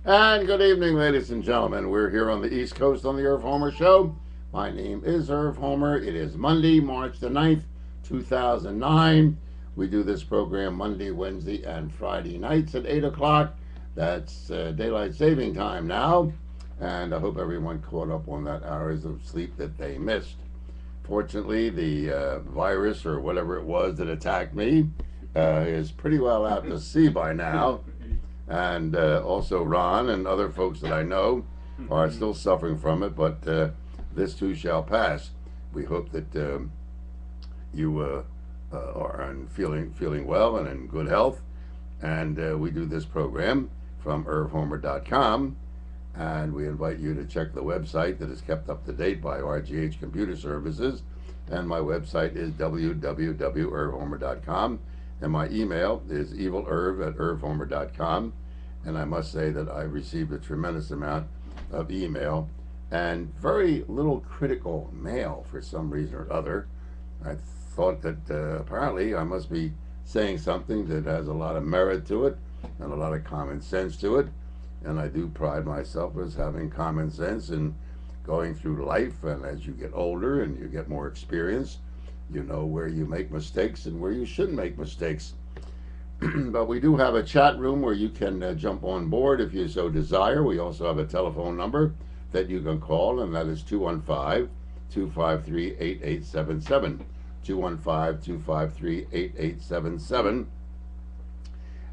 And good evening, ladies and gentlemen. We're here on the East Coast on the Irv Homer Show. My name is Irv Homer. It is Monday, March the 9th, 2009. We do this program Monday, Wednesday, and Friday nights at 8 o'clock. That's daylight saving time now. And I hope everyone caught up on that hours of sleep that they missed. Fortunately, the virus or whatever it was that attacked me is pretty well out to sea by now. And also Ron and other folks that I know are still suffering from it, but this too shall pass. We hope that you are feeling well and in good health. And we do this program from irvhomer.com, and we invite you to check the website that is kept up to date by RGH Computer Services. And my website is www.irvhomer.com. And my email is evilirv@irvhomer.com. And I must say that I've received a tremendous amount of email and very little critical mail for some reason or other. I thought that apparently I must be saying something that has a lot of merit to it and a lot of common sense to it. And I do pride myself as having common sense in going through life. And as you get older and you get more experience, you know where you make mistakes and where you shouldn't make mistakes. But we do have a chat room where you can jump on board if you so desire. We also have a telephone number that you can call, and that is 215 253 8877. 215 253 8877.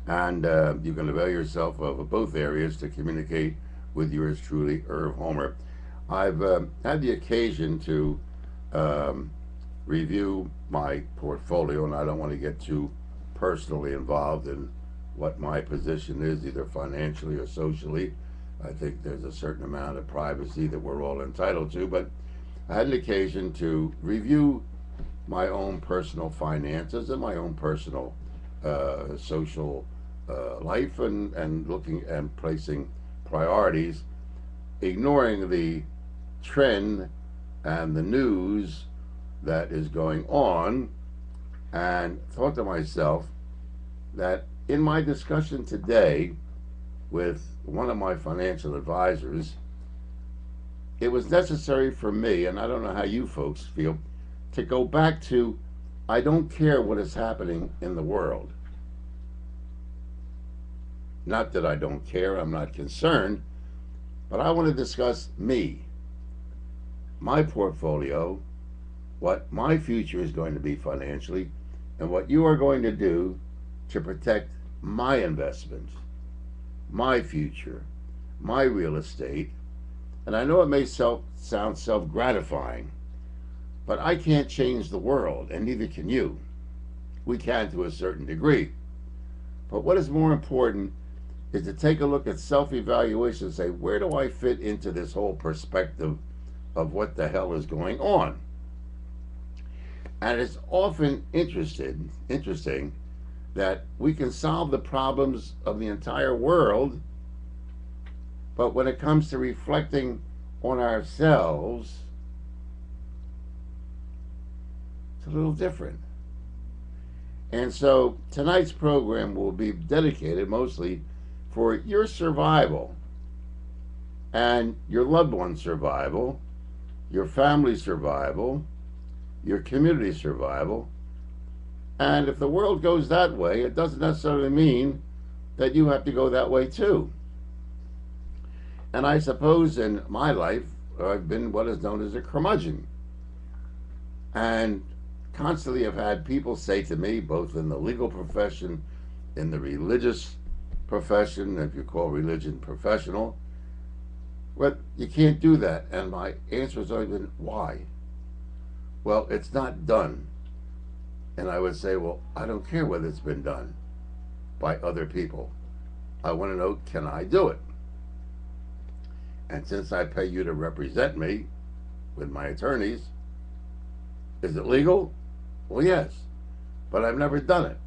And you can avail yourself of both areas to communicate with yours truly, Irv Homer. I've had the occasion to review my portfolio, and I don't want to get too personally involved in what my position is, either financially or socially. I think there's a certain amount of privacy that we're all entitled to, but I had an occasion to review my own personal finances and my own personal social life, and looking and placing priorities, ignoring the trend and the news that is going on, and thought to myself that in my discussion today with one of my financial advisors, it was necessary for me, and I don't know how you folks feel, to go back to I don't care what is happening in the world. Not that I don't care, I'm not concerned, but I want to discuss me, my portfolio, what my future is going to be financially, and what you are going to do to protect my investments, my future, my real estate. And I know it may sound self gratifying, but I can't change the world, and neither can you. We can to a certain degree. But what is more important is to take a look at self evaluation and say, where do I fit into this whole perspective of what the hell is going on? And it's often interesting that we can solve the problems of the entire world, but when it comes to reflecting on ourselves, it's a little different. And so tonight's program will be dedicated mostly for your survival and your loved one's survival, your family's survival, your community survival. And if the world goes that way, it doesn't necessarily mean that you have to go that way too. And I suppose in my life, I've been what is known as a curmudgeon. And constantly have had people say to me, both in the legal profession, in the religious profession, if you call religion professional, well, you can't do that. And my answer has always been, why? Well, it's not done. And I would say, well, I don't care whether it's been done by other people. I want to know, can I do it? And since I pay you to represent me with my attorneys, is it legal? Well, yes. But I've never done it.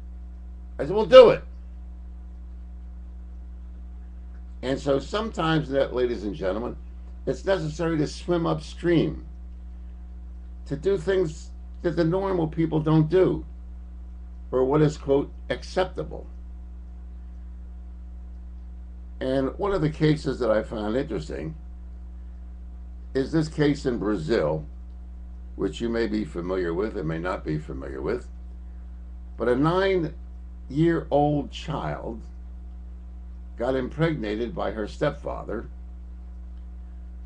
I said, well, do it. And so sometimes, ladies and gentlemen, it's necessary to swim upstream, to do things that the normal people don't do, or what is, quote, acceptable. And one of the cases that I found interesting is this case in Brazil, which you may be familiar with and may not be familiar with. But a 9-year-old child got impregnated by her stepfather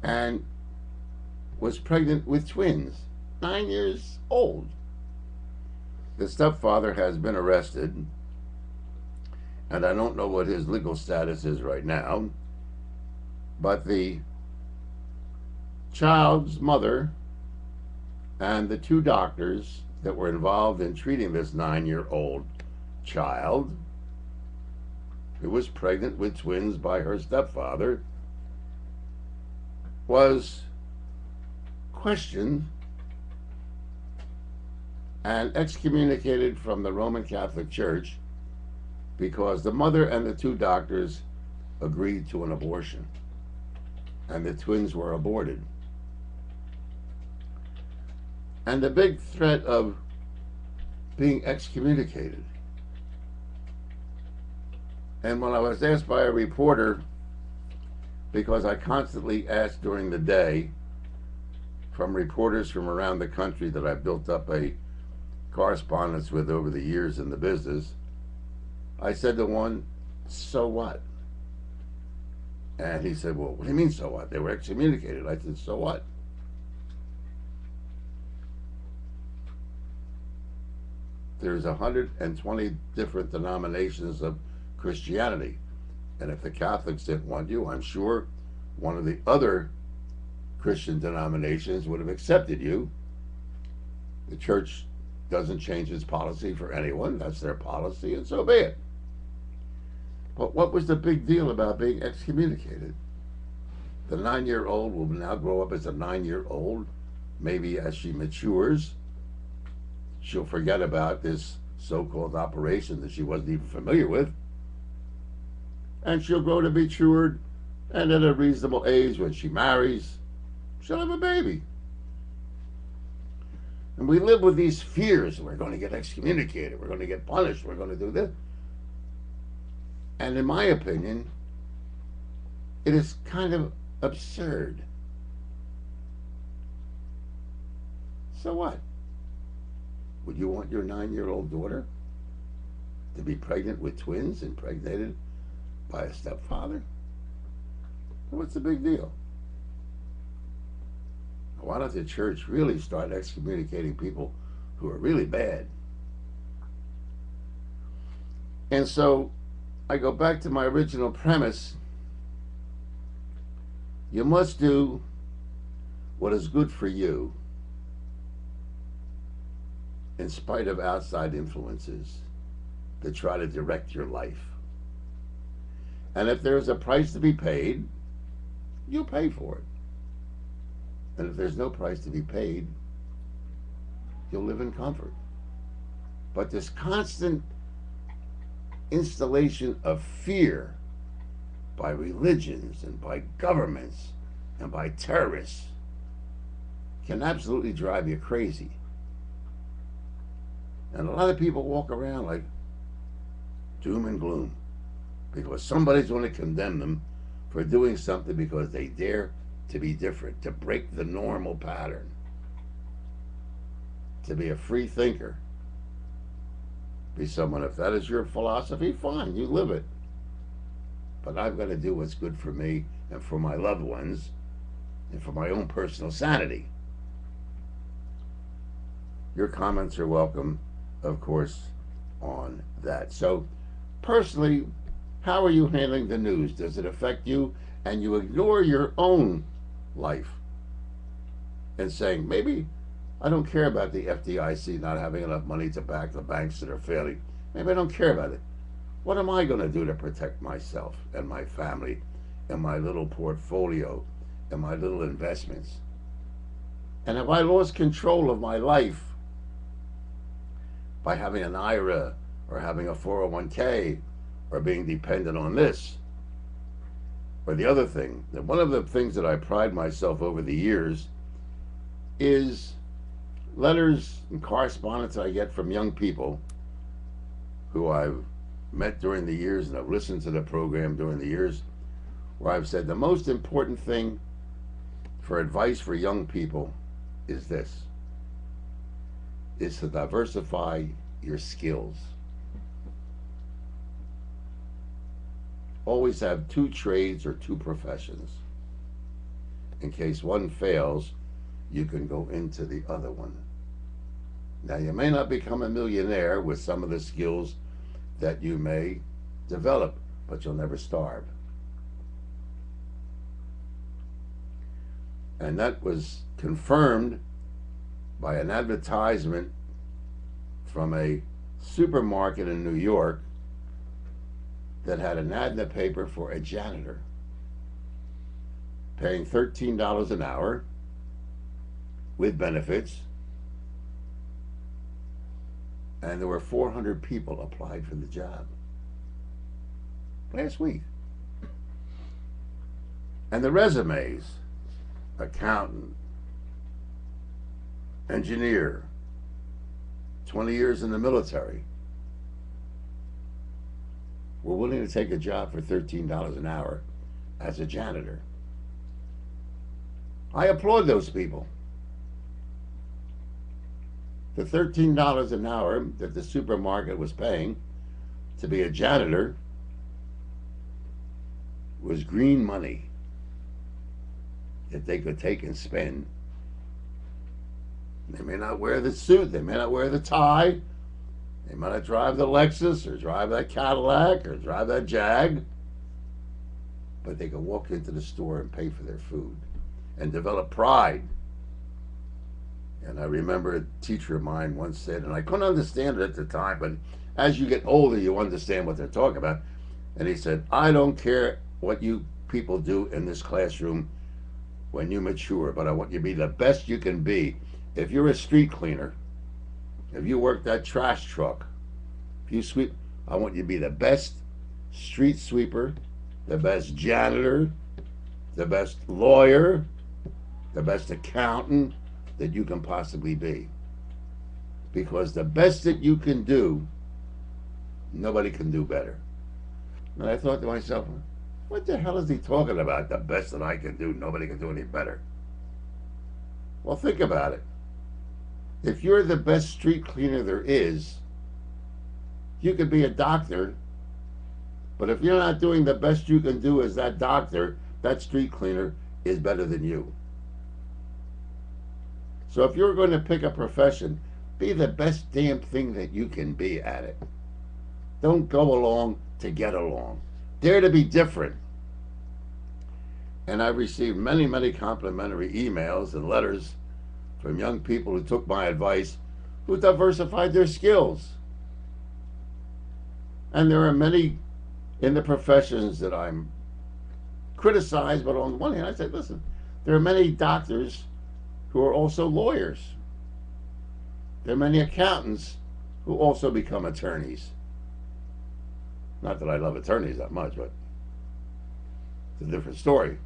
and was pregnant with twins, 9 years old. The stepfather has been arrested, and I don't know what his legal status is right now, but the child's mother and the 2 doctors that were involved in treating this 9-year-old child, who was pregnant with twins by her stepfather, was questioned and excommunicated from the Roman Catholic Church because the mother and the 2 doctors agreed to an abortion, and the twins were aborted. And the big threat of being excommunicated. And when I was asked by a reporter, because I constantly ask during the day from reporters from around the country that I've built up a correspondence with over the years in the business, I said to one, "So what?" And he said, "Well, what do you mean, so what? They were excommunicated." I said, "So what?" There's 120 different denominations of Christianity. And if the Catholics didn't want you, I'm sure one of the other Christian denominations would have accepted you. The church doesn't change its policy for anyone. That's their policy, and so be it. But what was the big deal about being excommunicated? The 9-year-old will now grow up as a 9-year-old. Maybe as she matures, she'll forget about this so-called operation that she wasn't even familiar with. And she'll grow to be matured, and at a reasonable age, when she marries, she'll have a baby. And we live with these fears. We're going to get excommunicated. We're going to get punished. We're going to do this. And in my opinion, it is kind of absurd. So what? Would you want your 9-year-old daughter to be pregnant with twins, impregnated by a stepfather? What's the big deal? Why don't the church really start excommunicating people who are really bad? And so I go back to my original premise. You must do what is good for you in spite of outside influences that try to direct your life. And if there's a price to be paid, you'll pay for it. And if there's no price to be paid, you'll live in comfort. But this constant installation of fear by religions and by governments and by terrorists can absolutely drive you crazy. And a lot of people walk around like doom and gloom because somebody's going to condemn them for doing something because they dare to be different, to break the normal pattern, to be a free thinker, be someone. If that is your philosophy, fine, you live it. But I've got to do what's good for me and for my loved ones and for my own personal sanity. Your comments are welcome, of course, on that. So, personally, how are you handling the news? Does it affect you? And you ignore your own life and saying, maybe I don't care about the FDIC not having enough money to back the banks that are failing. Maybe I don't care about it. What am I going to do to protect myself and my family and my little portfolio and my little investments? And have I lost control of my life by having an IRA or having a 401k or being dependent on this or the other thing? And one of the things that I pride myself over the years is letters and correspondence I get from young people who I've met during the years and I've listened to the program during the years, where I've said the most important thing for advice for young people is this, is to diversify your skills. Always have two trades or two professions. In case one fails, you can go into the other one. Now, you may not become a millionaire with some of the skills that you may develop, but you'll never starve. And that was confirmed by an advertisement from a supermarket in New York that had an ad in the paper for a janitor paying $13 an hour with benefits, and there were 400 people applied for the job last week. And the resumes: accountant, engineer, 20 years in the military, were willing to take a job for $13 an hour as a janitor. I applaud those people. The $13 an hour that the supermarket was paying to be a janitor was green money that they could take and spend. They may not wear the suit, they may not wear the tie, they might not drive the Lexus or drive that Cadillac or drive that Jag, but they can walk into the store and pay for their food and develop pride. And I remember a teacher of mine once said, and I couldn't understand it at the time, but as you get older, you understand what they're talking about. And he said, I don't care what you people do in this classroom when you mature, but I want you to be the best you can be. If you're a street cleaner, if you work that trash truck, if you sweep, I want you to be the best street sweeper, the best janitor, the best lawyer, the best accountant that you can possibly be. Because the best that you can do, nobody can do better. And I thought to myself, what the hell is he talking about? The best that I can do, nobody can do any better. Well, think about it. If you're the best street cleaner there is, you could be a doctor, but if you're not doing the best you can do as that doctor, that street cleaner is better than you. So if you're going to pick a profession, be the best damn thing that you can be at it. Don't go along to get along. Dare to be different. And I've received many, many complimentary emails and letters from young people who took my advice, who diversified their skills. And there are many in the professions that I'm criticized, but on one hand I said, listen, there are many doctors who are also lawyers. There are many accountants who also become attorneys. Not that I love attorneys that much, but it's a different story.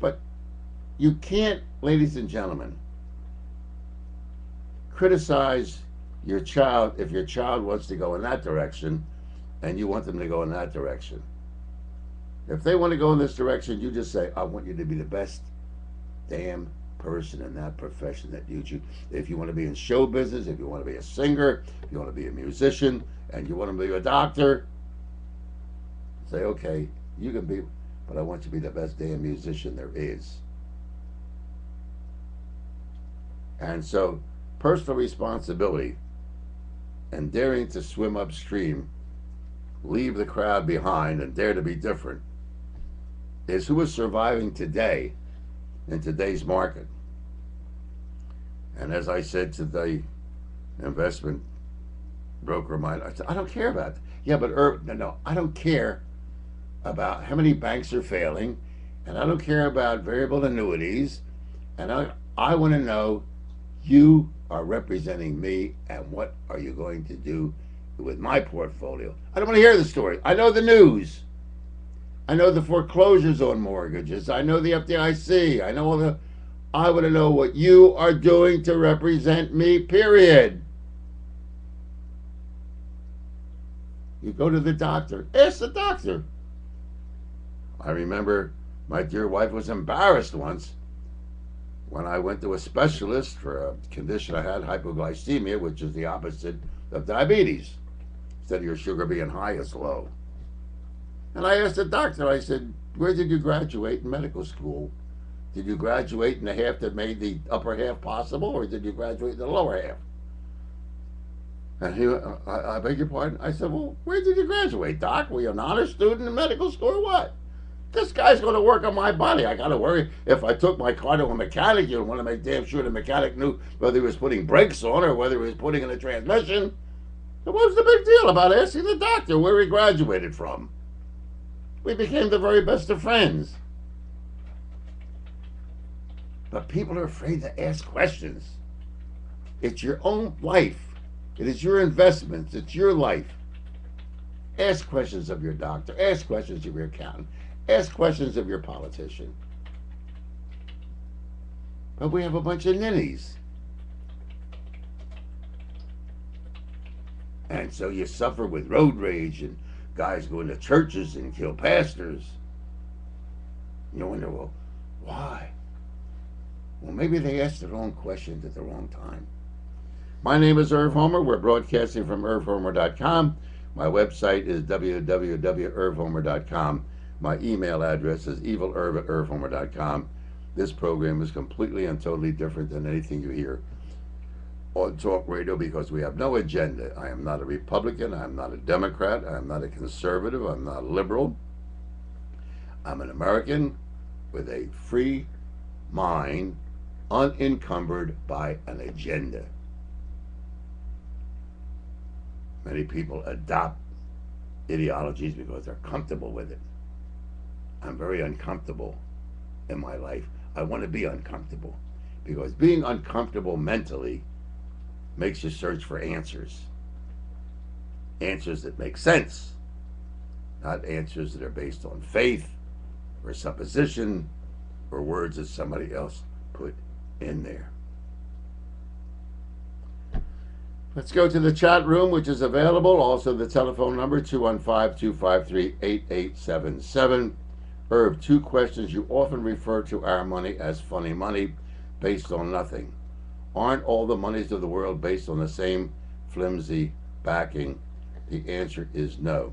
But you can't, ladies and gentlemen, criticize your child if your child wants to go in that direction and you want them to go in that direction. If they want to go in this direction, you just say, I want you to be the best damn person in that profession that you choose. If you want to be in show business, if you want to be a singer, if you want to be a musician, and you want to be a doctor, say, okay, you can be, but I want you to be the best damn musician there is. And so, personal responsibility and daring to swim upstream, leave the crowd behind and dare to be different, is who is surviving today in today's market. And as I said to the investment broker of mine, I said, I don't care about that. Yeah, but Irv, no, I don't care about how many banks are failing, and I don't care about variable annuities, and I want to know you are representing me, and what are you going to do with my portfolio? I don't want to hear the story. I know the news. I know the foreclosures on mortgages. I know the FDIC. I know all the... I want to know what you are doing to represent me, period. You go to the doctor. Ask the doctor. I remember my dear wife was embarrassed once when I went to a specialist for a condition I had, hypoglycemia, which is the opposite of diabetes. Instead of your sugar being high, it's low. And I asked the doctor, I said, where did you graduate in medical school? Did you graduate in the half that made the upper half possible, or did you graduate in the lower half? And I beg your pardon? I said, well, where did you graduate, Doc? Were you an honor student in medical school or what? This guy's going to work on my body. I got to worry if I took my car to a mechanic, you'd want to make damn sure the mechanic knew whether he was putting brakes on or whether he was putting in a transmission. So what was the big deal about asking the doctor where he graduated from? We became the very best of friends. But people are afraid to ask questions. It's your own life. It is your investments. It's your life. Ask questions of your doctor. Ask questions of your accountant. Ask questions of your politician. But we have a bunch of ninnies. And so you suffer with road rage and guys go into churches and kill pastors. You wonder, well, why? Well, maybe they asked the wrong questions at the wrong time. My name is Irv Homer. We're broadcasting from irvhomer.com. My website is www.irvhomer.com. My email address is evilirv@irvhomer.com. This program is completely and totally different than anything you hear on talk radio because we have no agenda. I am not a Republican. I am not a Democrat. I am not a conservative. I'm not a liberal. I'm an American with a free mind, unencumbered by an agenda. Many people adopt ideologies because they're comfortable with it. I'm very uncomfortable in my life. I want to be uncomfortable because being uncomfortable mentally makes you search for answers. Answers that make sense, not answers that are based on faith or supposition or words that somebody else put in there. Let's go to the chat room, which is available. Also, the telephone number, 215-253-8877. Irv, 2 questions. You often refer to our money as funny money based on nothing. Aren't all the monies of the world based on the same flimsy backing? The answer is no.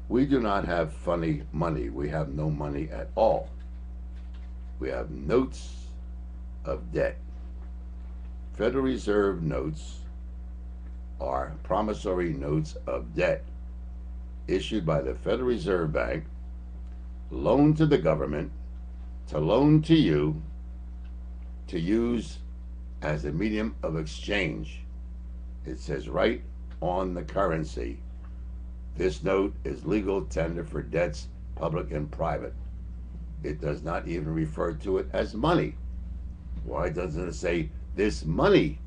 We do not have funny money. We have no money at all. We have notes of debt. Federal Reserve notes are promissory notes of debt issued by the Federal Reserve Bank, loaned to the government, to loan to you, to use as a medium of exchange. It says right on the currency. This note is legal tender for debts, public and private. It does not even refer to it as money. Why doesn't it say this money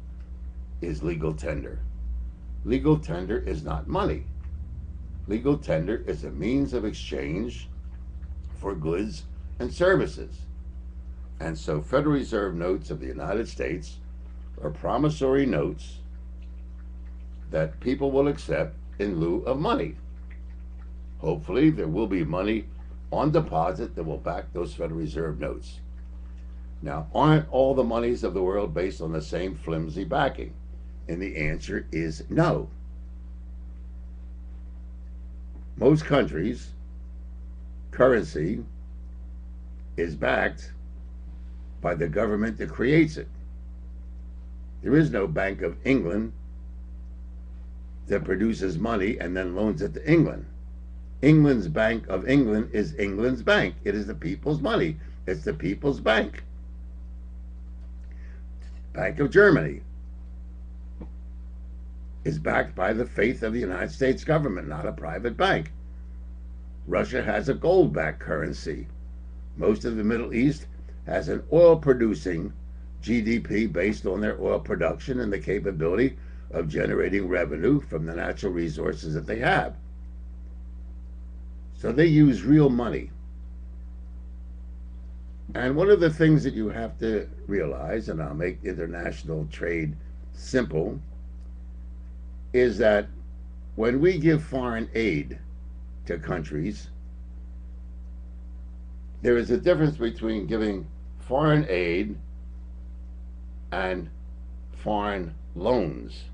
is legal tender? Legal tender is not money. Legal tender is a means of exchange for goods and services. And so Federal Reserve notes of the United States are promissory notes that people will accept in lieu of money. Hopefully there will be money on deposit that will back those Federal Reserve notes. Now, aren't all the monies of the world based on the same flimsy backing? And the answer is no. Most countries' currency is backed by the government that creates it. There is no Bank of England that produces money and then loans it to England. England's Bank of England is England's bank. It is the people's money. It's the people's bank. Bank of Germany is backed by the faith of the United States government, not a private bank. Russia has a gold-backed currency. Most of the Middle East has an oil-producing GDP based on their oil production and the capability of generating revenue from the natural resources that they have. So they use real money. And one of the things that you have to realize, and I'll make international trade simple, is that when we give foreign aid to countries, There is a difference between giving foreign aid and foreign loans.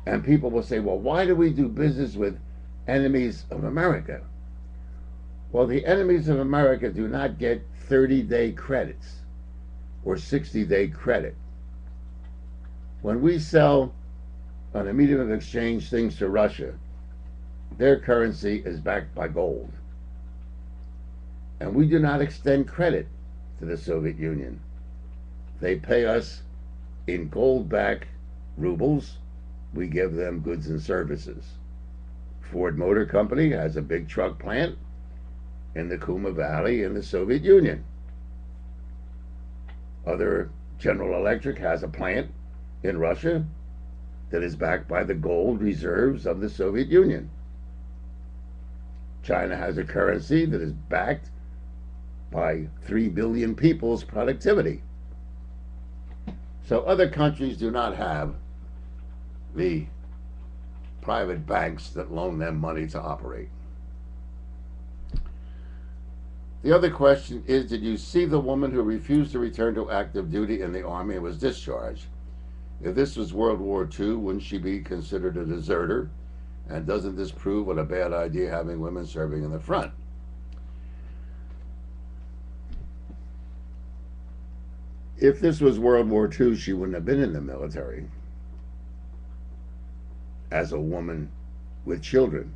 And people will say, well, why do we do business with enemies of America? Well, the enemies of America do not get 30-day credits or 60-day credit. When we sell on a medium of exchange things to Russia, their currency is backed by gold. And we do not extend credit to the Soviet Union. They pay us in gold-backed rubles. We give them goods and services. Ford Motor Company has a big truck plant in the Kuma Valley in the Soviet Union. General Electric has a plant in Russia that is backed by the gold reserves of the Soviet Union. China has a currency that is backed by 3 billion people's productivity. So other countries do not have the private banks that loan them money to operate. The other question is, did you see the woman who refused to return to active duty in the Army and was discharged? If this was World War II, wouldn't she be considered a deserter? And doesn't this prove what a bad idea having women serving in the front? If this was World War II, she wouldn't have been in the military as a woman with children.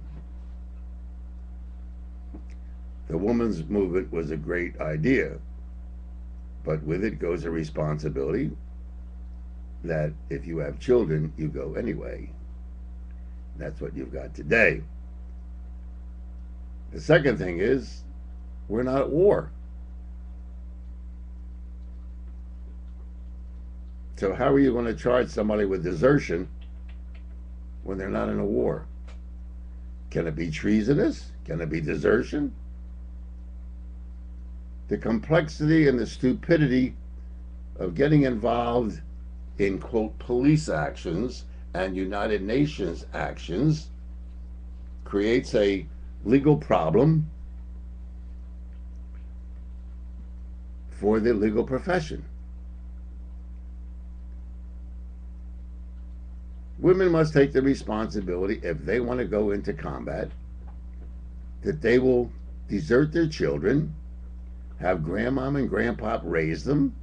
The women's movement was a great idea, but with it goes a responsibility that if you have children, you go anyway. That's what you've got today. The second thing is, we're not at war. So how are you going to charge somebody with desertion when they're not in a war? Can it be treasonous? Can it be desertion? The complexity and the stupidity of getting involved in, quote, police actions and United Nations actions creates a legal problem for the legal profession. Women must take the responsibility, if they want to go into combat, that they will desert their children, have grandmom and grandpop raise them,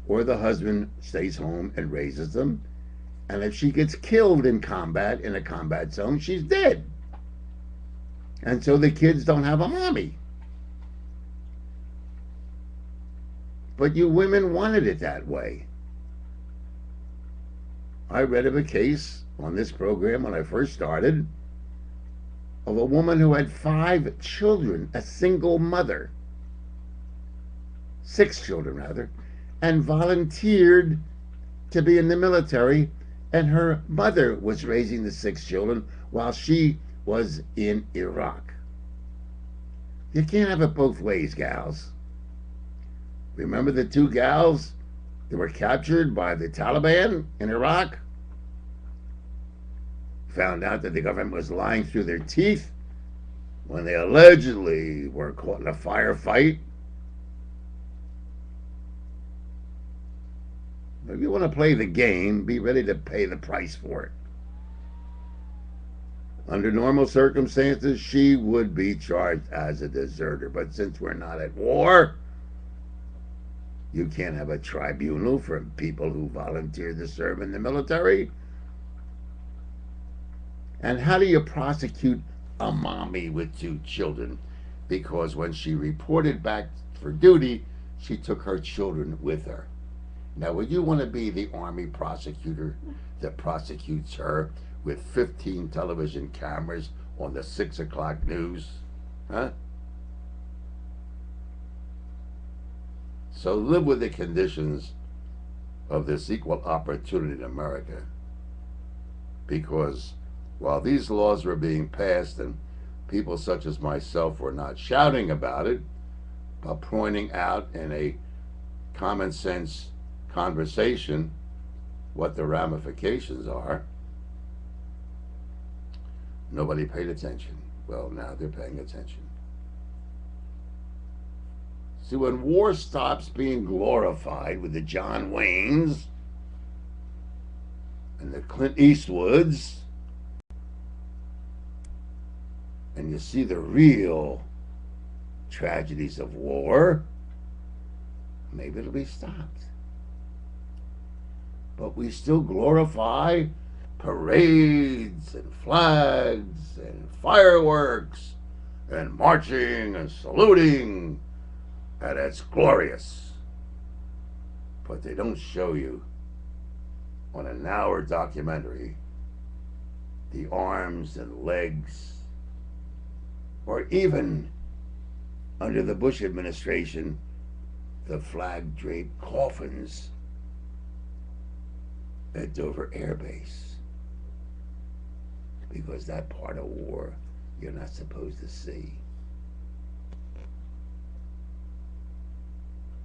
or the husband stays home and raises them. And if she gets killed in combat, in a combat zone, she's dead. And so the kids don't have a mommy. But you women wanted it that way. I read of a case on this program when I first started of a woman who had 5 children, a single mother, 6 children rather, and volunteered to be in the military, and her mother was raising the 6 children while she was in Iraq. You can't have it both ways, gals. Remember the 2 gals that were captured by the Taliban in Iraq? Found out that the government was lying through their teeth when they allegedly were caught in a firefight. If you want to play the game, be ready to pay the price for it. Under normal circumstances, she would be charged as a deserter. But since we're not at war, you can't have a tribunal for people who volunteer to serve in the military. And how do you prosecute a mommy with 2 children? Because when she reported back for duty, she took her children with her. Now, would you want to be the Army prosecutor that prosecutes her with 15 television cameras on the 6 o'clock news? Huh? So live with the conditions of this equal opportunity in America. Because while these laws were being passed and people such as myself were not shouting about it, but pointing out in a common sense conversation what the ramifications are, nobody paid attention. Well, now they're paying attention. See, when war stops being glorified with the John Waynes and the Clint Eastwoods, and you see the real tragedies of war, maybe it'll be stopped. But we still glorify parades and flags and fireworks and marching and saluting, and it's glorious. But they don't show you on an hour documentary the arms and legs, or even under the Bush administration, the flag-draped coffins at Dover Air Base. Because that part of war you're not supposed to see.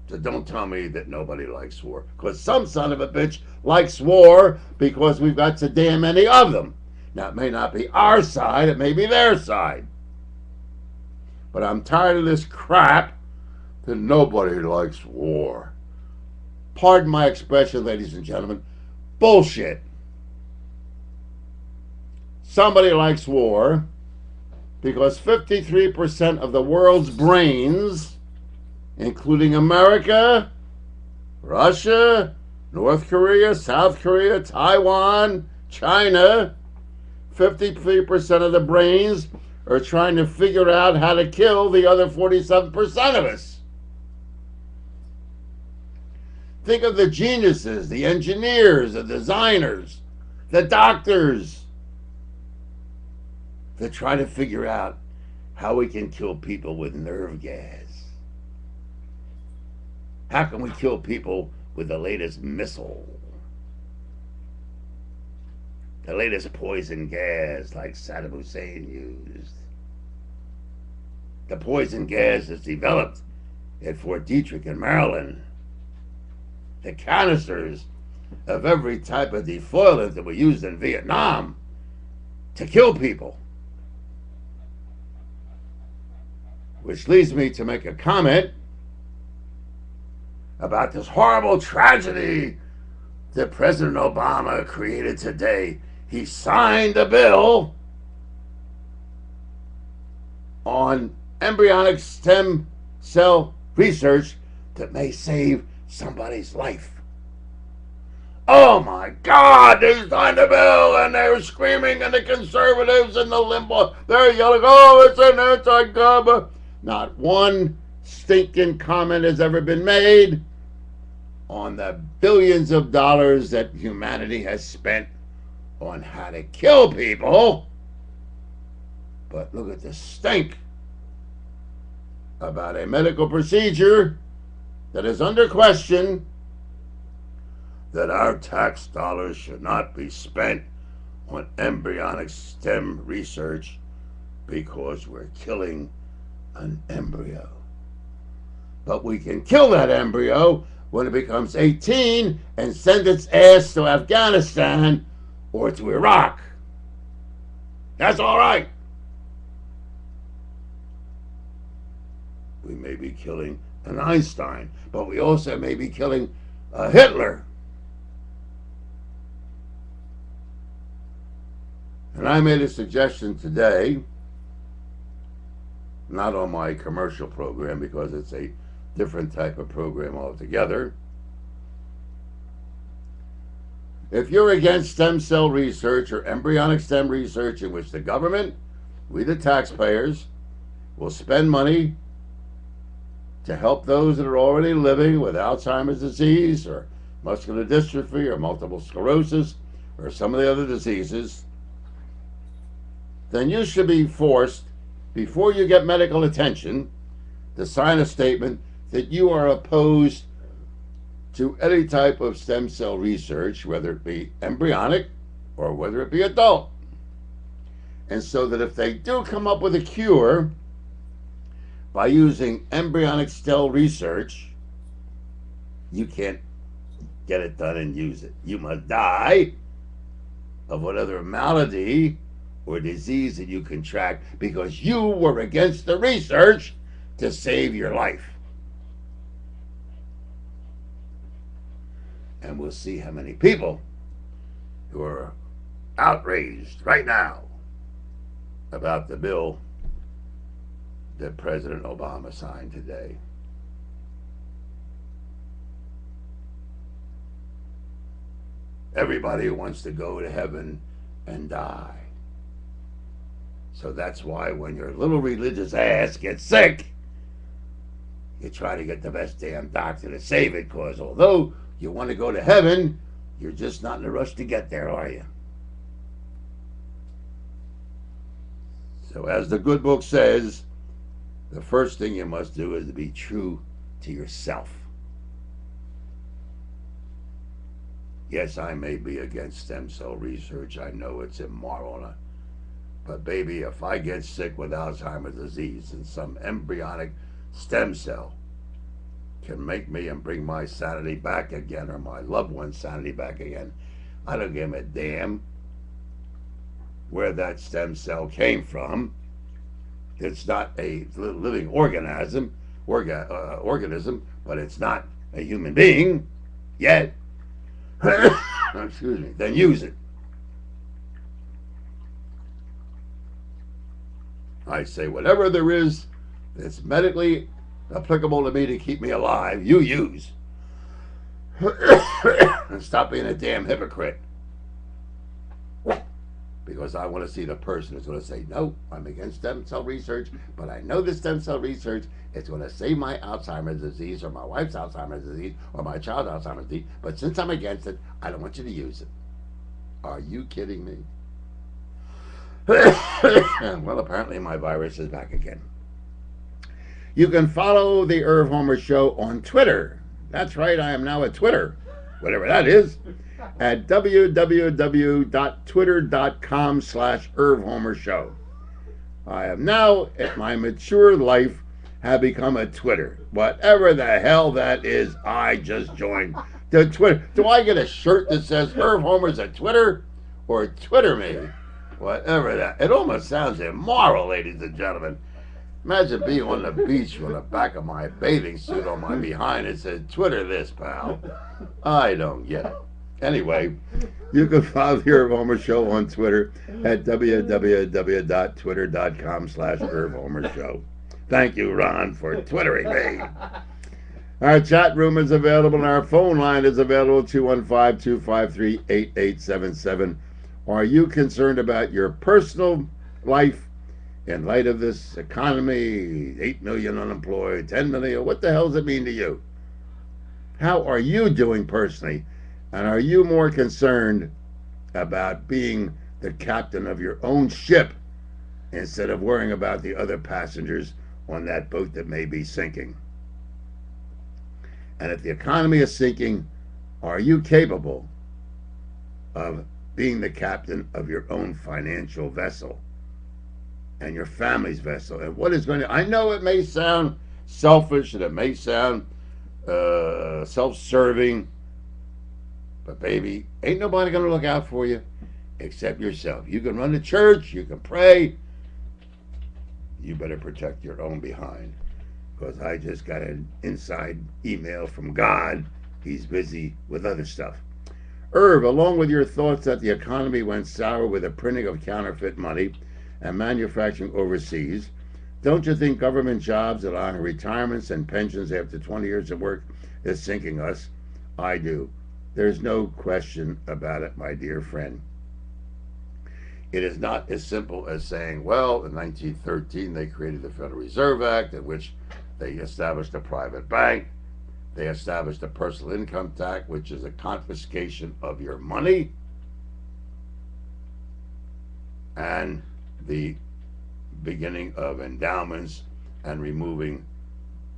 So don't tell me that nobody likes war. Because some son of a bitch likes war because we've got so damn many of them. Now, it may not be our side, it may be their side. But I'm tired of this crap that nobody likes war. Pardon my expression, ladies and gentlemen. Bullshit. Somebody likes war because 53% of the world's brains, including America, Russia, North Korea, South Korea, Taiwan, China, 53% of the brains are trying to figure out how to kill the other 47% of us. Think of the geniuses, the engineers, the designers, the doctors that try to figure out how we can kill people with nerve gas. How can we kill people with the latest missile? The latest poison gas like Saddam Hussein used. The poison gas is developed at Fort Detrick in Maryland. The canisters of every type of defoliant that were used in Vietnam to kill people. Which leads me to make a comment about this horrible tragedy that President Obama created today. He signed a bill on embryonic stem cell research that may save somebody's life. Oh my God, they signed a bill and they were screaming, and the conservatives and the limbo, they're yelling, oh, it's an anti-gun. Not one stinking comment has ever been made on the billions of dollars that humanity has spent on how to kill people. But look at the stink about a medical procedure that is under question, that our tax dollars should not be spent on embryonic stem research because we're killing an embryo. But we can kill that embryo when it becomes 18 and send its ass to Afghanistan or to Iraq. That's all right. We may be killing an Einstein, but we also may be killing a Hitler. And I made a suggestion today, not on my commercial program because it's a different type of program altogether. If you're against stem cell research or embryonic stem research in which the government, we the taxpayers, will spend money to help those that are already living with Alzheimer's disease or muscular dystrophy or multiple sclerosis or some of the other diseases, then you should be forced, before you get medical attention, to sign a statement that you are opposed to any type of stem cell research, whether it be embryonic or whether it be adult. And so that if they do come up with a cure by using embryonic cell research, you can't get it done and use it. You must die of whatever malady or disease that you contract because you were against the research to save your life. And we'll see how many people who are outraged right now about the bill that President Obama signed today. Everybody wants to go to heaven and die. So that's why when your little religious ass gets sick, you try to get the best damn doctor to save it, because although you want to go to heaven, you're just not in a rush to get there, are you? So as the good book says, the first thing you must do is to be true to yourself. Yes, I may be against stem cell research. I know it's immoral. But baby, if I get sick with Alzheimer's disease and some embryonic stem cell can make me and bring my sanity back again, or my loved one's sanity back again, I don't give a damn where that stem cell came from. It's not a living organism, but it's not a human being yet. Excuse me. Then use it. I say whatever there is that's medically applicable to me to keep me alive, you use. And stop being a damn hypocrite. Because I want to see the person who's going to say, no, I'm against stem cell research, but I know the stem cell research is going to save my Alzheimer's disease, or my wife's Alzheimer's disease, or my child's Alzheimer's disease, but since I'm against it, I don't want you to use it. Are you kidding me? Well, apparently my virus is back again. You can follow the Irv Homer Show on Twitter. That's right, I am now at Twitter, whatever that is, at www.twitter.com/Irv Homer Show. I am now, at my mature life, have become a Twitter. Whatever the hell that is, I just joined the Twitter. Do I get a shirt that says Irv Homer's a Twitter? Or Twitter me? Whatever that. It almost sounds immoral, ladies and gentlemen. Imagine being on the beach with the back of my bathing suit on my behind. It says, Twitter this, pal. I don't get it. Anyway, you can follow the Irv Homer Show on Twitter at www.twitter.com/Irv Homer Show. Thank you, Ron, for twittering me. Our chat room is available and our phone line is available, 215-253-8877. Are you concerned about your personal life in light of this economy, 8 million unemployed, 10 million? What the hell does it mean to you? How are you doing personally? And are you more concerned about being the captain of your own ship instead of worrying about the other passengers on that boat that may be sinking? And if the economy is sinking, are you capable of being the captain of your own financial vessel and your family's vessel? And what is going to... I know it may sound selfish and it may sound self-serving, but baby, ain't nobody going to look out for you except yourself. You can run the church, you can pray. You better protect your own behind. Because I just got an inside email from God. He's busy with other stuff. Irv, along with your thoughts that the economy went sour with the printing of counterfeit money and manufacturing overseas, don't you think government jobs allowing retirements and pensions after 20 years of work is sinking us? I do. There's no question about it, my dear friend. It is not as simple as saying, well, in 1913 they created the Federal Reserve Act, in which they established a private bank. They established a personal income tax, which is a confiscation of your money, and the beginning of endowments and removing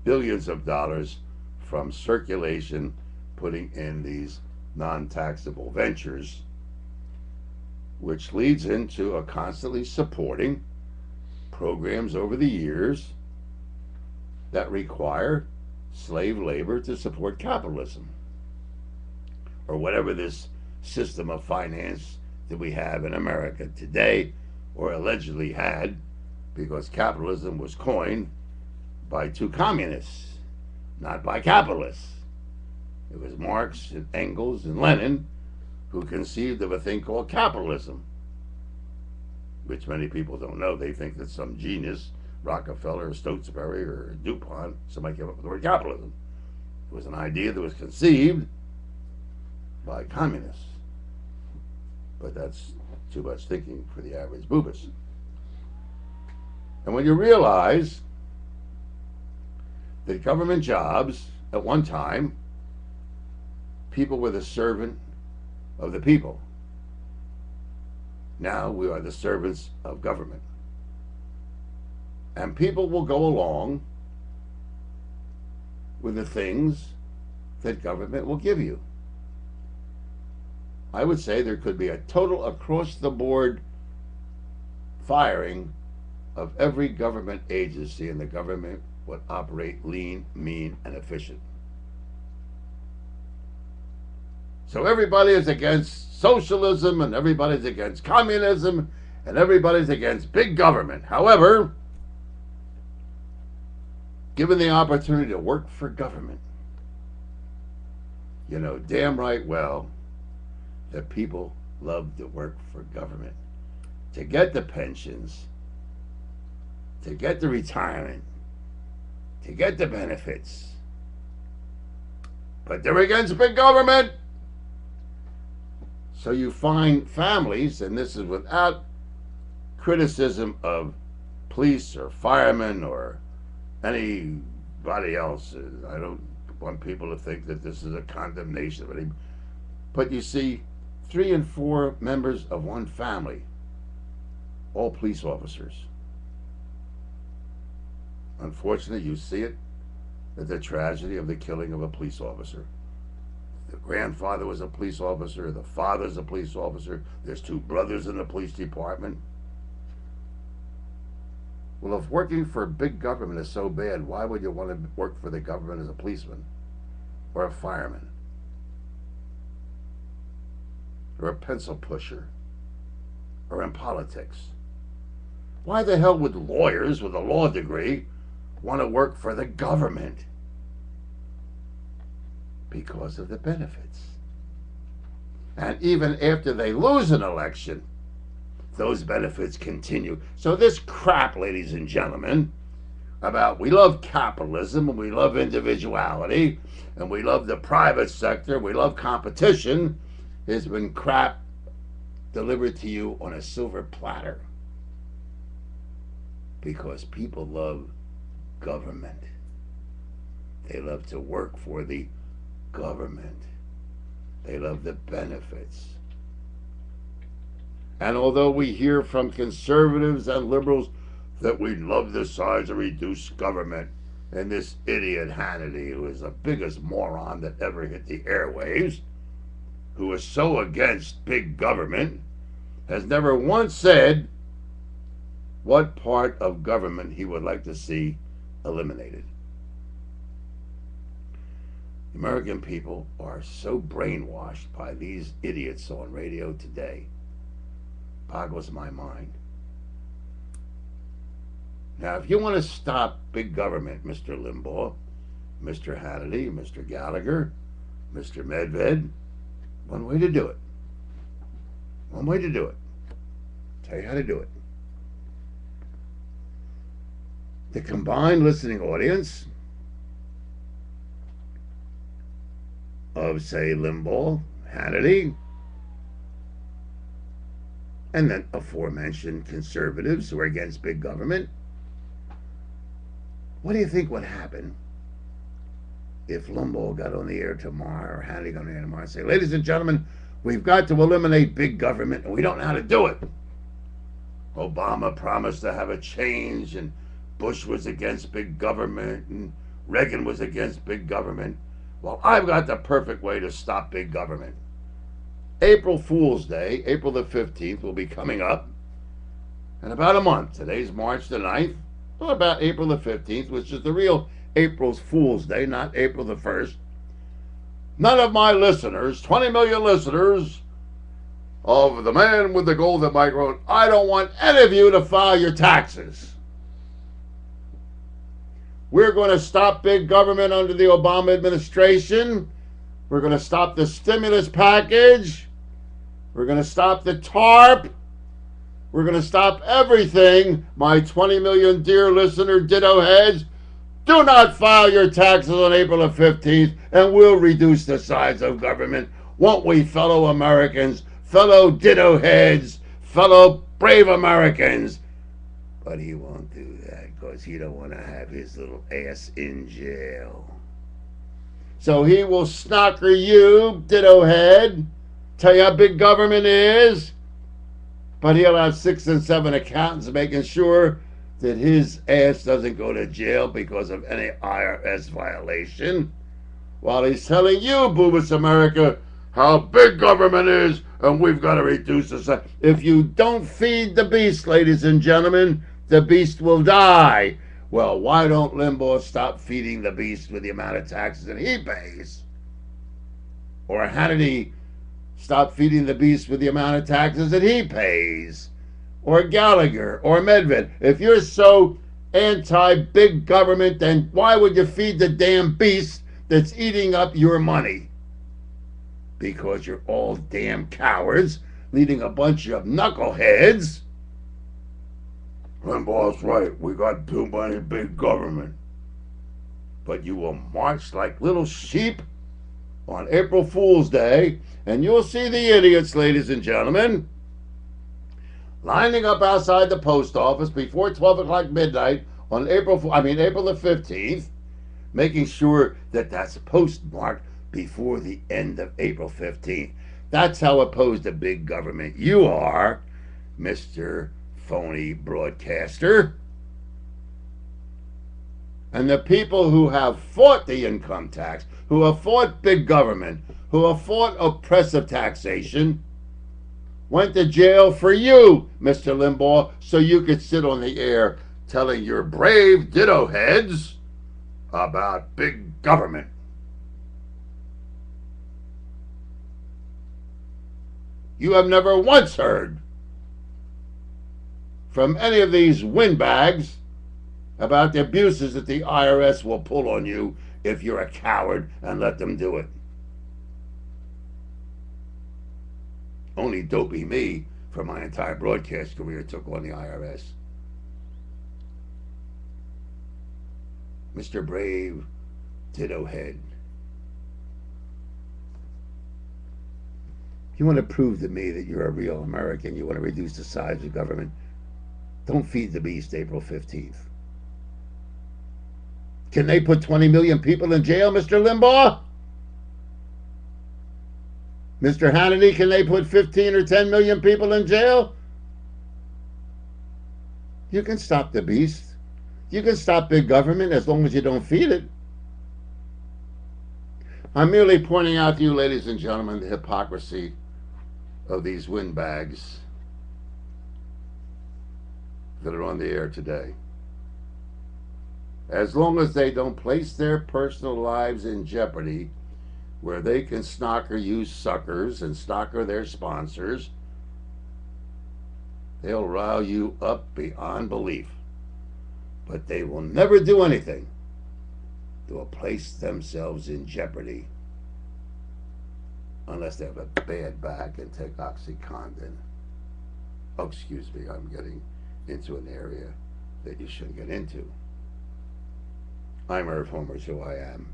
billions of dollars from circulation, putting in these non-taxable ventures, which leads into a constantly supporting programs over the years that require slave labor to support capitalism, or whatever this system of finance that we have in America today, or allegedly had, because capitalism was coined by two communists, not by capitalists. It was Marx and Engels and Lenin who conceived of a thing called capitalism, which many people don't know. They think that some genius, Rockefeller or Stotesbury or DuPont, somebody came up with the word capitalism. It was an idea that was conceived by communists. But that's too much thinking for the average boobus. And when you realize that government jobs, at one time, people were the servant of the people. Now we are the servants of government. And people will go along with the things that government will give you. I would say there could be a total across-the-board firing of every government agency, and the government would operate lean, mean, and efficient. So everybody is against socialism, and everybody's against communism, and everybody's against big government. However, given the opportunity to work for government, you know damn right well that people love to work for government to get the pensions, to get the retirement, to get the benefits. But they're against big government. So you find families, and this is without criticism of police or firemen or anybody else. I don't want people to think that this is a condemnation of anybody. But you see 3 and 4 members of one family, all police officers. Unfortunately, you see it at the tragedy of the killing of a police officer. The grandfather was a police officer, the father's a police officer, there's 2 brothers in the police department. Well, if working for big government is so bad, why would you want to work for the government as a policeman or a fireman or a pencil pusher or in politics? Why the hell would lawyers with a law degree want to work for the government? Because of the benefits. And even after they lose an election, those benefits continue. So this crap, ladies and gentlemen, about we love capitalism and we love individuality and we love the private sector, we love competition, has been crap delivered to you on a silver platter. Because people love government. They love to work for the government. They love the benefits. And although we hear from conservatives and liberals that we love the size of reduced government, and this idiot Hannity, who is the biggest moron that ever hit the airwaves, who is so against big government, has never once said what part of government he would like to see eliminated. American people are so brainwashed by these idiots on radio today. Boggles my mind. Now, if you want to stop big government, Mr. Limbaugh, Mr. Hannity, Mr. Gallagher, Mr. Medved, one way to do it. One way to do it. Tell you how to do it. The combined listening audience of, say, Limbaugh, Hannity, and then aforementioned conservatives who are against big government. What do you think would happen if Limbaugh got on the air tomorrow, or Hannity got on the air tomorrow and say, ladies and gentlemen, we've got to eliminate big government and we don't know how to do it. Obama promised to have a change, and Bush was against big government, and Reagan was against big government. Well, I've got the perfect way to stop big government. April Fool's Day, April the 15th, will be coming up in about a month. Today's March the 9th. Well, about April the 15th, which is the real April Fool's Day, not April the 1st. None of my listeners, 20 million listeners, of the man with the golden microphone. I don't want any of you to file your taxes. We're going to stop big government under the Obama administration. We're going to stop the stimulus package. We're going to stop the TARP. We're going to stop everything. My 20 million dear listener ditto heads, do not file your taxes on April the 15th, and we'll reduce the size of government. Won't we, fellow Americans, fellow ditto heads, fellow brave Americans? But he won't do that because he don't want to have his little ass in jail. So he will snocker you, ditto head, tell you how big government is, but he'll have 6 and 7 accountants making sure that his ass doesn't go to jail because of any IRS violation, while he's telling you, Boobus America, how big government is and we've got to reduce the size. If you don't feed the beast, ladies and gentlemen, the beast will die. Well, why don't Limbaugh stop feeding the beast with the amount of taxes that he pays? Or Hannity stop feeding the beast with the amount of taxes that he pays? Or Gallagher, or Medved. If you're so anti-big government, then why would you feed the damn beast that's eating up your money? Because you're all damn cowards, leading a bunch of knuckleheads. Limbaugh's right, we got too many big government. But you will march like little sheep on April Fool's Day, and you'll see the idiots, ladies and gentlemen, lining up outside the post office before 12 o'clock midnight on April the 15th, making sure that that's postmarked before the end of April 15th. That's how opposed to big government you are, Mr. Phony Broadcaster. And the people who have fought the income tax, who have fought big government, who have fought oppressive taxation, went to jail for you, Mr. Limbaugh, so you could sit on the air telling your brave ditto heads about big government. You have never once heard from any of these windbags about the abuses that the IRS will pull on you if you're a coward and let them do it. Only dopey me for my entire broadcast career took on the IRS. Mr. Brave Ditto Head. If you want to prove to me that you're a real American, you want to reduce the size of government, don't feed the beast April 15th. Can they put 20 million people in jail, Mr. Limbaugh? Mr. Hannity, can they put 15 or 10 million people in jail? You can stop the beast. You can stop big government as long as you don't feed it. I'm merely pointing out to you, ladies and gentlemen, the hypocrisy of these windbags that are on the air today. As long as they don't place their personal lives in jeopardy, where they can snocker you suckers and snocker their sponsors, they'll rile you up beyond belief. But they will never do anything that will place themselves in jeopardy unless they have a bad back and take OxyContin. Oh, excuse me, I'm getting into an area that you shouldn't get into. I'm Irv Homer, is who I am.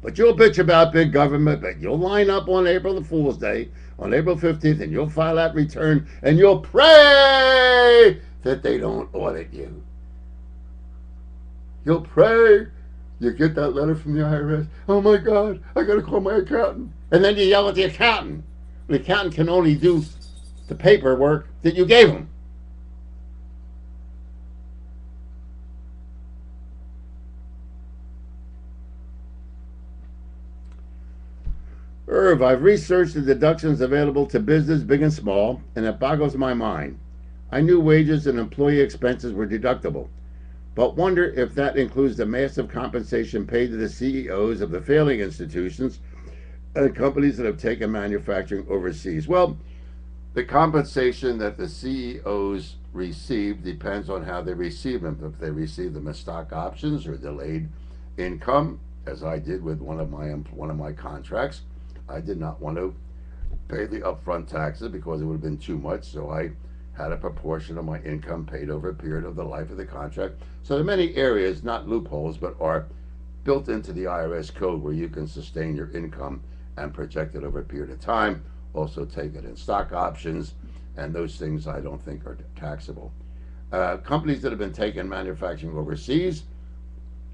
But you'll bitch about big government, but you'll line up on April the Fool's Day, on April 15th, and you'll file that return, and you'll pray that they don't audit you. You'll pray. You get that letter from the IRS. Oh my God, I gotta call my accountant. And then you yell at the accountant. The accountant can only do the paperwork that you gave him. Irv, I've researched the deductions available to business, big and small, and it boggles my mind. I knew wages and employee expenses were deductible, but wonder if that includes the massive compensation paid to the CEOs of the failing institutions and companies that have taken manufacturing overseas. Well, the compensation that the CEOs receive depends on how they receive them. If they receive them as stock options or delayed income, as I did with one of my contracts, I did not want to pay the upfront taxes because it would have been too much. So I had a proportion of my income paid over a period of the life of the contract. So there are many areas, not loopholes, but are built into the IRS code where you can sustain your income and project it over a period of time. Also take it in stock options, and those things I don't think are taxable. Companies that have been taking manufacturing overseas,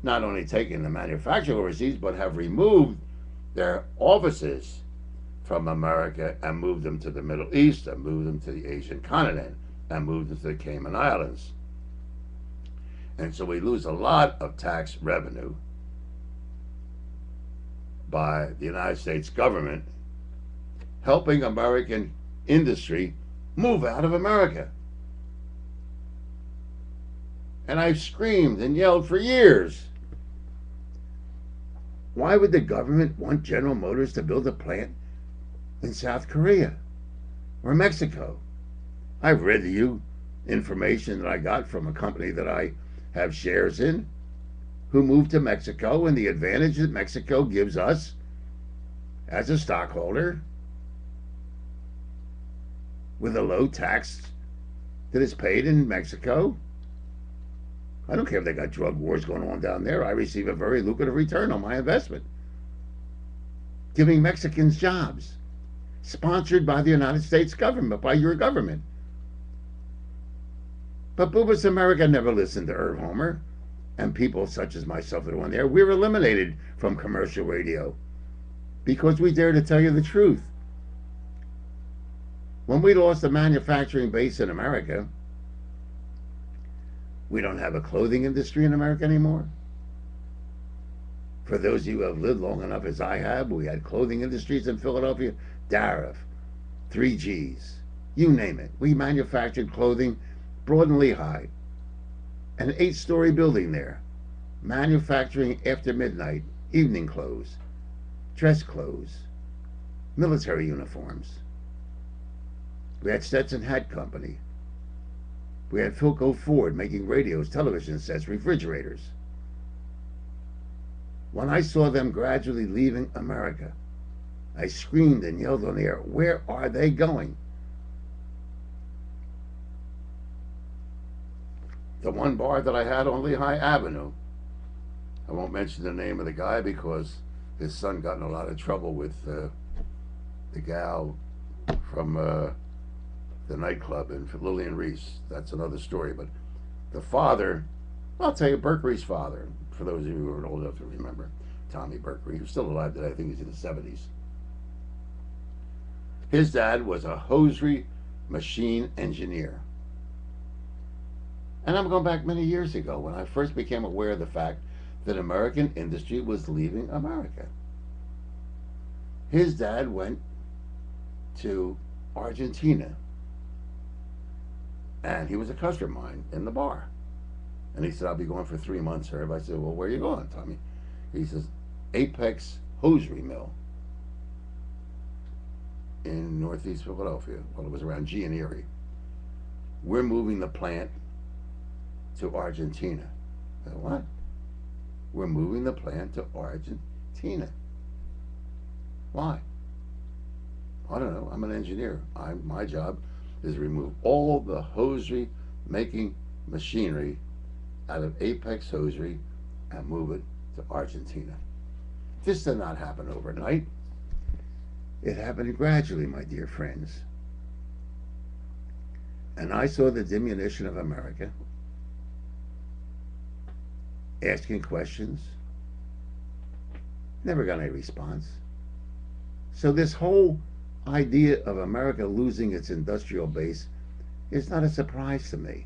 not only taking the manufacturing overseas, but have removed their offices from America and moved them to the Middle East and moved them to the Asian continent and moved them to the Cayman Islands. And so we lose a lot of tax revenue by the United States government helping American industry move out of America. And I've screamed and yelled for years. Why would the government want General Motors to build a plant in South Korea or Mexico? I've read to you information that I got from a company that I have shares in who moved to Mexico, and the advantage that Mexico gives us as a stockholder with a low tax that is paid in Mexico. I don't care if they got drug wars going on down there. I receive a very lucrative return on my investment. Giving Mexicans jobs. Sponsored by the United States government, by your government. But Boobas America never listened to Irv Homer and people such as myself that are on there. We were eliminated from commercial radio because we dare to tell you the truth. When we lost the manufacturing base in America, we don't have a clothing industry in America anymore. For those of you who have lived long enough as I have, we had clothing industries in Philadelphia, Darif, 3Gs, you name it. We manufactured clothing, Broad and Lehigh, an 8-story building there, manufacturing after midnight, evening clothes, dress clothes, military uniforms. We had Stetson Hat Company. We had Philco Ford making radios, television sets, refrigerators. When I saw them gradually leaving America, I screamed and yelled on the air, where are they going? The one bar that I had on Lehigh Avenue, I won't mention the name of the guy because his son got in a lot of trouble with the gal from the nightclub in Lillian Reese. That's another story. But the father, I'll tell you, Berkery's father, for those of you who are old enough to remember, Tommy Berkery, who's still alive today, I think he's in his 70s. His dad was a hosiery machine engineer. And I'm going back many years ago when I first became aware of the fact that American industry was leaving America. His dad went to Argentina, and he was a customer of mine in the bar. And he said, I'll be going for 3 months, Herb. I said, well, where are you going, Tommy? He says, Apex Hosiery Mill in Northeast Philadelphia. Well, it was around G and Erie. We're moving the plant to Argentina. I said, what? We're moving the plant to Argentina. Why? I don't know. I'm an engineer. My job is to remove all the hosiery making machinery out of Apex Hosiery and move it to Argentina. This did not happen overnight. It happened gradually, my dear friends. And I saw the diminution of America, asking questions, never got any response. So this whole idea of America losing its industrial base is not a surprise to me.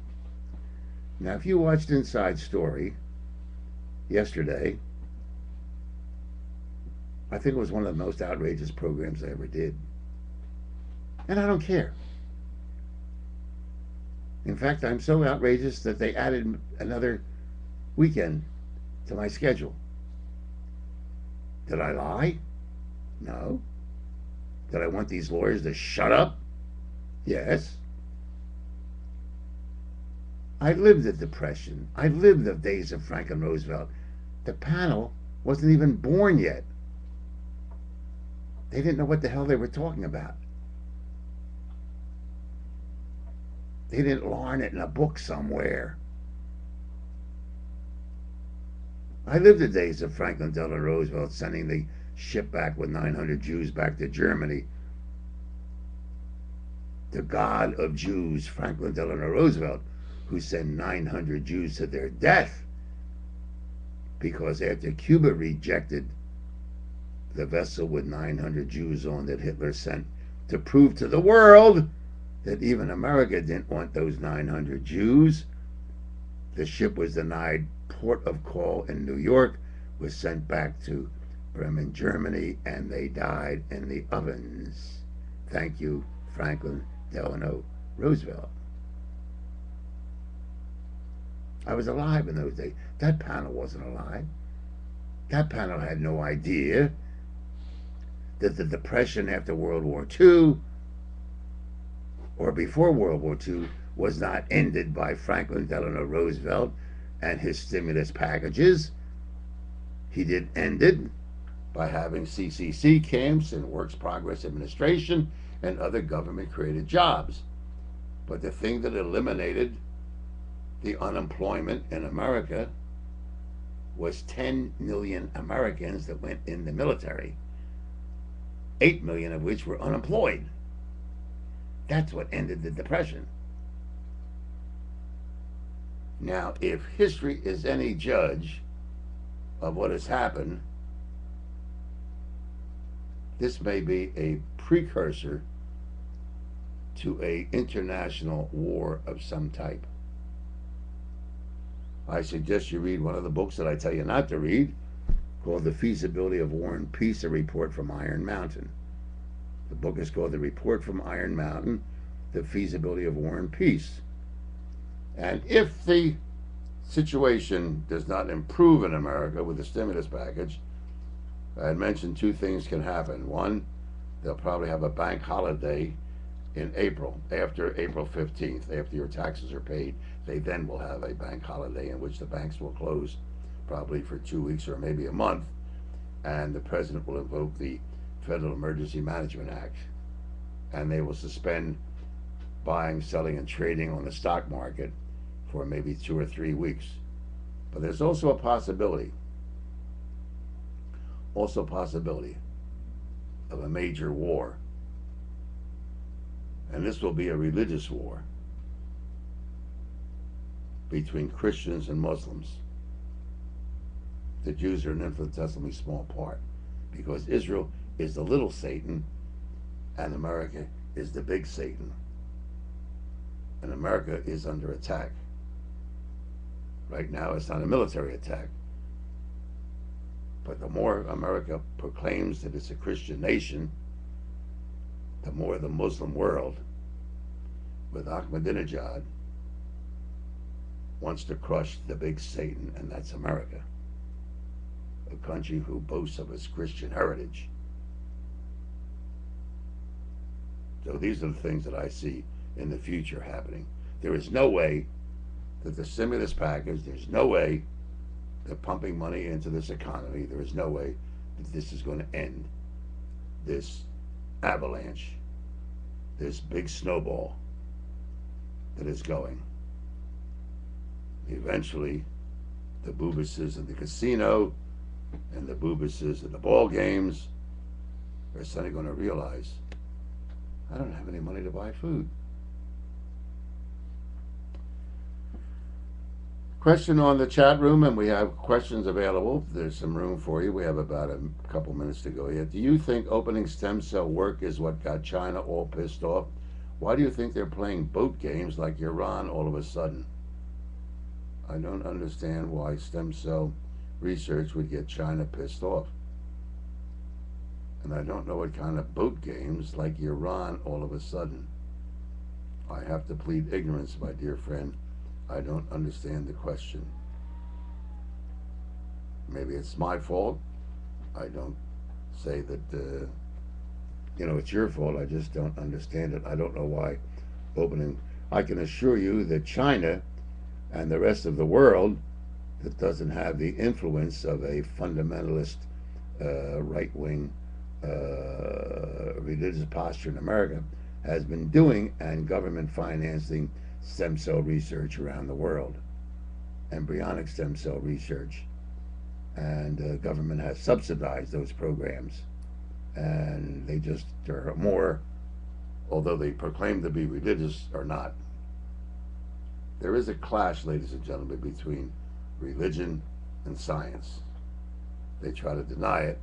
Now, if you watched Inside Story yesterday, I think it was one of the most outrageous programs I ever did. And I don't care. In fact, I'm so outrageous that they added another weekend to my schedule. Did I lie? No. Did I want these lawyers to shut up? Yes. I lived the Depression. I lived the days of Franklin Roosevelt. The panel wasn't even born yet. They didn't know what the hell they were talking about. They didn't learn it in a book somewhere. I lived the days of Franklin Delano Roosevelt sending the ship back with 900 Jews back to Germany. The God of Jews, Franklin Delano Roosevelt, who sent 900 Jews to their death because after Cuba rejected the vessel with 900 Jews on that Hitler sent to prove to the world that even America didn't want those 900 Jews, the ship was denied port of call in New York, was sent back to Bremen, Germany, and they died in the ovens. Thank you, Franklin Delano Roosevelt. I was alive in those days. That panel wasn't alive. That panel had no idea that the Depression after World War II or before World War II was not ended by Franklin Delano Roosevelt and his stimulus packages. He did end it by having CCC camps and Works Progress Administration and other government-created jobs. But the thing that eliminated the unemployment in America was 10 million Americans that went in the military, 8 million of which were unemployed. That's what ended the Depression. Now, if history is any judge of what has happened, this may be a precursor to an international war of some type. I suggest you read one of the books that I tell you not to read, called The Feasibility of War and Peace, a report from Iron Mountain. The book is called The Report from Iron Mountain, The Feasibility of War and Peace. And if the situation does not improve in America with the stimulus package, I had mentioned two things can happen. One, they'll probably have a bank holiday in April, after April 15th, after your taxes are paid. They then will have a bank holiday in which the banks will close probably for 2 weeks or maybe a month, and the president will invoke the Federal Emergency Management Act, and they will suspend buying, selling, and trading on the stock market for maybe 2 or 3 weeks. But there's also a possibility of a major war, and this will be a religious war between Christians and Muslims. The Jews are an infinitesimally small part, because Israel is the little Satan and America is the big Satan. And America is under attack. Right now it's not a military attack, but the more America proclaims that it's a Christian nation, the more the Muslim world, with Ahmadinejad, wants to crush the big Satan, and that's America, a country who boasts of its Christian heritage. So these are the things that I see in the future happening. There is no way that the stimulus package, there's no way that pumping money into this economy, there is no way that this is going to end this avalanche, this big snowball that is going. Eventually, the boobuses in the casino and the boobuses in the ball games are suddenly going to realize, I don't have any money to buy food. Question on the chat room, and we have questions available. There's some room for you. We have about a couple minutes to go yet. Do you think opening stem cell work is what got China all pissed off? Why do you think they're playing boat games like Iran all of a sudden? I don't understand why stem cell research would get China pissed off. And I don't know what kind of boat games like Iran all of a sudden. I have to plead ignorance, my dear friend. I don't understand the question. Maybe it's my fault. I don't say that, it's your fault. I just don't understand it. I don't know why opening. I can assure you that China and the rest of the world that doesn't have the influence of a fundamentalist right wing religious posture in America has been doing and government financing stem cell research around the world, embryonic stem cell research. And government has subsidized those programs. And they just are more, although they proclaim to be religious or not. There is a clash, ladies and gentlemen, between religion and science. They try to deny it,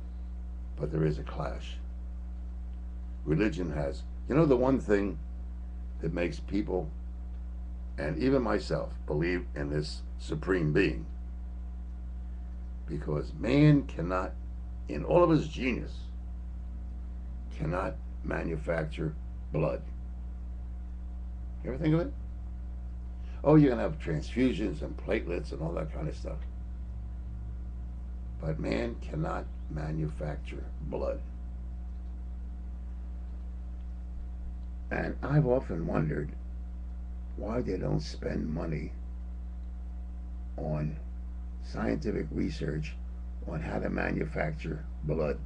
but there is a clash. Religion has, the one thing that makes people, and even myself, believe in this supreme being. Because man cannot, in all of his genius, cannot manufacture blood. You ever think of it? Oh, you're going to have transfusions and platelets and all that kind of stuff. But man cannot manufacture blood. And I've often wondered why they don't spend money on scientific research on how to manufacture blood.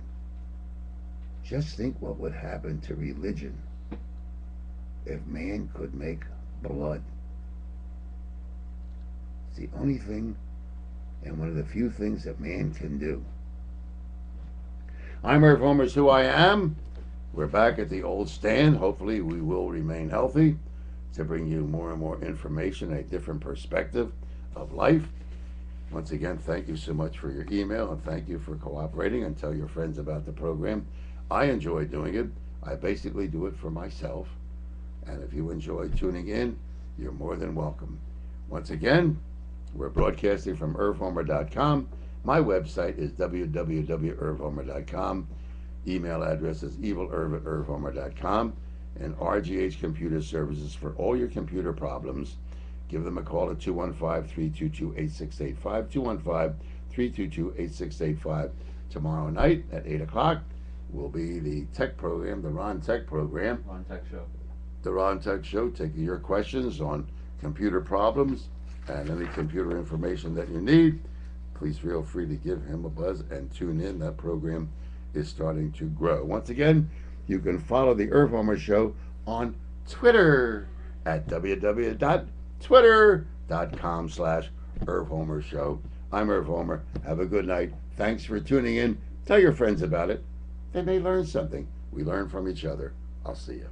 Just think what would happen to religion if man could make blood. It's the only thing and one of the few things that man can do. I'm Irv Homer, is who I am. We're back at the old stand. Hopefully we will remain healthy to bring you more and more information, a different perspective of life. Once again, thank you so much for your email, and thank you for cooperating, and tell your friends about the program. I enjoy doing it. I basically do it for myself. And if you enjoy tuning in, you're more than welcome. Once again, we're broadcasting from irvhomer.com. My website is www.irvhomer.com. Email address is evilirv@irvhomer.com. And RGH Computer Services for all your computer problems. Give them a call at 215-322-8685, 215-322-8685. Tomorrow night at 8 o'clock will be the tech program, the Ron Tech program. Ron Tech Show. The Ron Tech Show, taking your questions on computer problems and any computer information that you need. Please feel free to give him a buzz and tune in. That program is starting to grow. Once again, you can follow the Irv Homer Show on Twitter at www.twitter.com/Irv Homer Show. I'm Irv Homer. Have a good night. Thanks for tuning in. Tell your friends about it. They may learn something. We learn from each other. I'll see you.